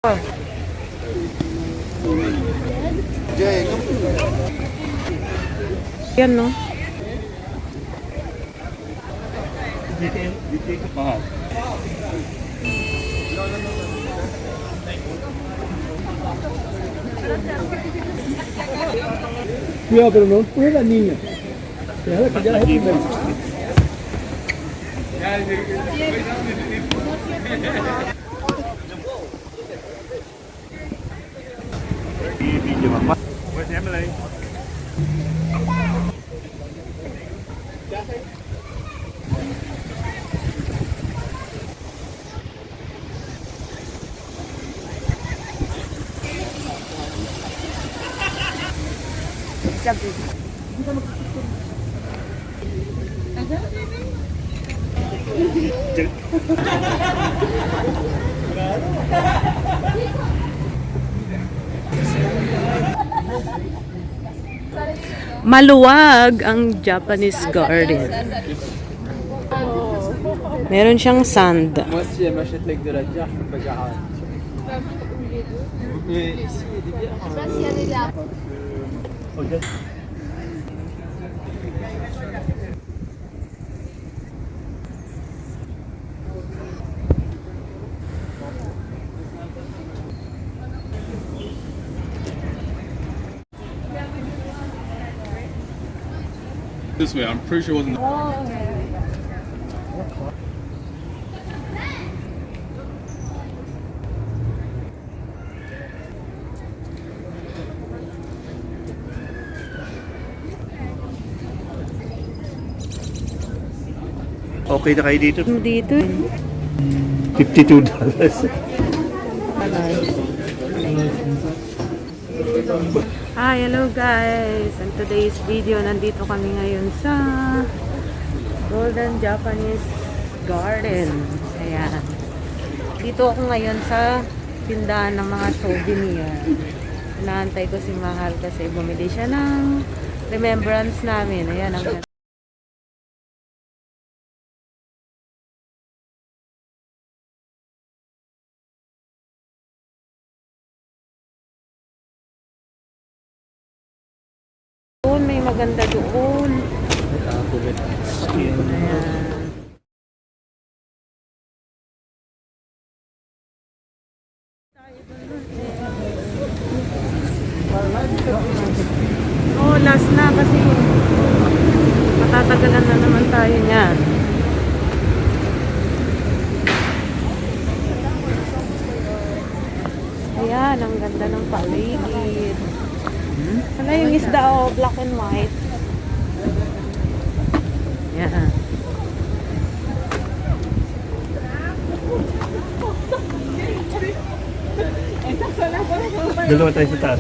Yan, no? Cuidado, pero no es la niña. Déjala que ya es primero. Where's Emily? Maluwag ang Japanese garden. Meron siyang sand. Moi, si elle m'achète avec de la bière, je peux pas dire arrête. Mais ici, il y a des bières. Regarde. This way, I'm pretty sure it wasn't. Okay na kayo dito? Dito. $52. Hi, hello guys! And today's video, nandito kami ngayon sa Golden Japanese Garden. Ayan. Dito ako ngayon sa tindahan ng mga souvenir. Inaantay ko si Mahal kasi bumili siya ng remembrance namin. Ayan ang doon, may maganda doon. Ayan. Oh, last na kasi matatagalan na naman tayo niyan. Ayan, ang ganda ng paligid. Ano yung isda o black and white? Yan. Dalawa tayo sa taas.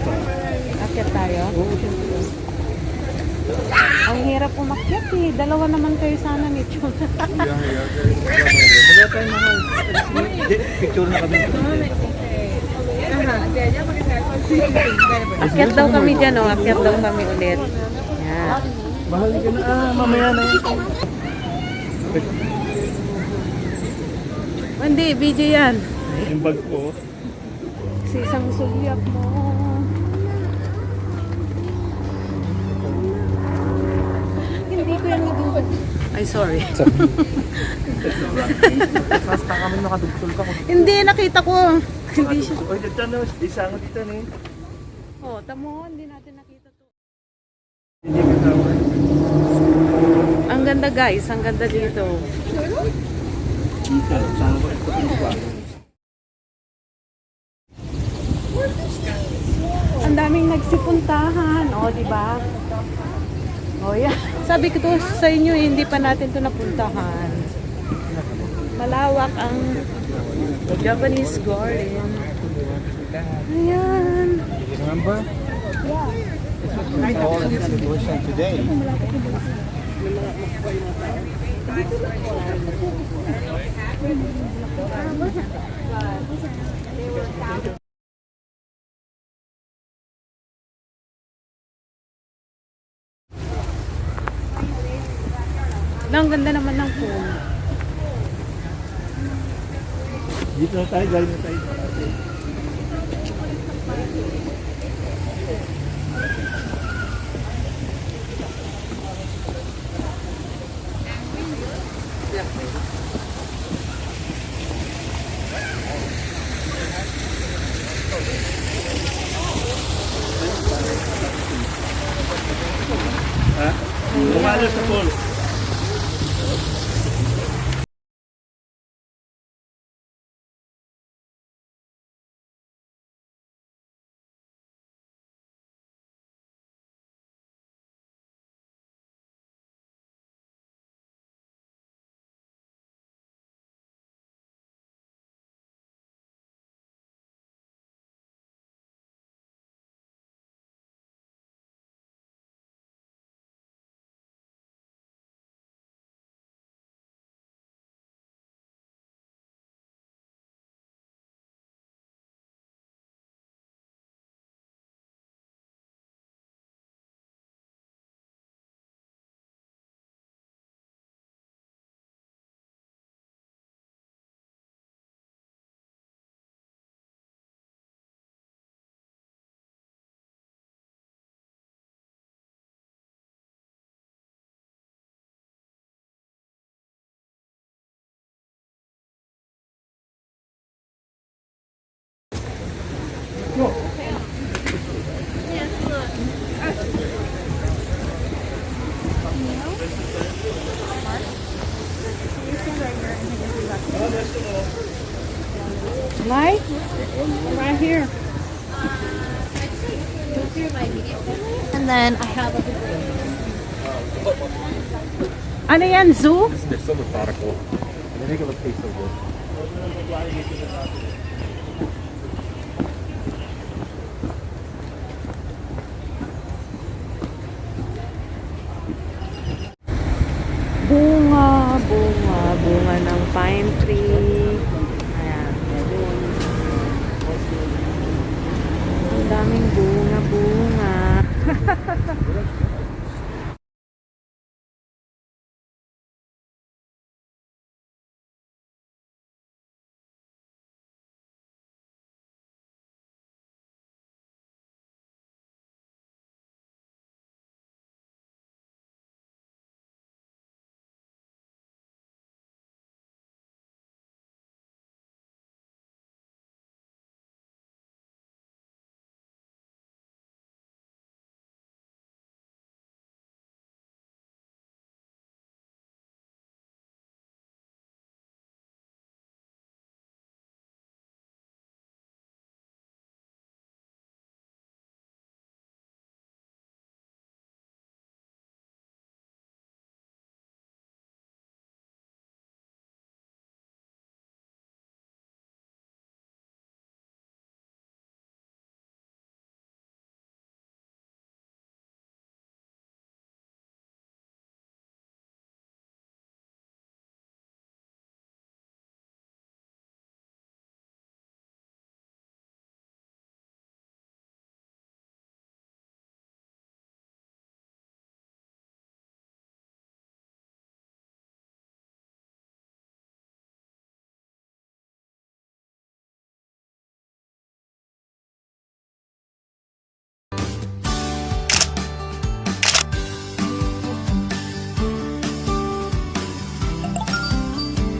Akyat tayo? Ang hirap umakyat eh. Dalawa naman kayo sana ni Chun. Dalawa tayo mahal. Picture na kami. Akyat daw kami dyan o. Akyat daw kami ulit. Yan. Mahal ka na. Mamaya na yun. Hindi, video yan. Yung bag ko. Kasi isang sulyak mo. Hindi ko yung nagugod. Ay, sorry. Basta kami nakadugtol ka. Hindi, nakita ko. Hindi siya. Oy, dito na. Isa nga dito na eh. Oh, tamo, hindi natin nakita to. Hindi ka tawag. Ang ganda guys, ang ganda dito. Dito. Saan ko ito ba? Ang daming nagsipuntahan, oh, di ba? Oh, yeah. Sabi ko to sa inyo, hindi pa natin to napuntahan. Malawak ang Japanese garden. Ayan. Remember? Yeah. All the situation today. Ang ganda naman ng pool. Dito na tayo, galing na tayo. Umalo sa pool. Light? Right here. And then I have a Ano yan, zoo? They're so methodical. And they make it look taste so good. Bunga, bunga, bunga ng pine tree. Ayan. Ang daming bunga, bunga.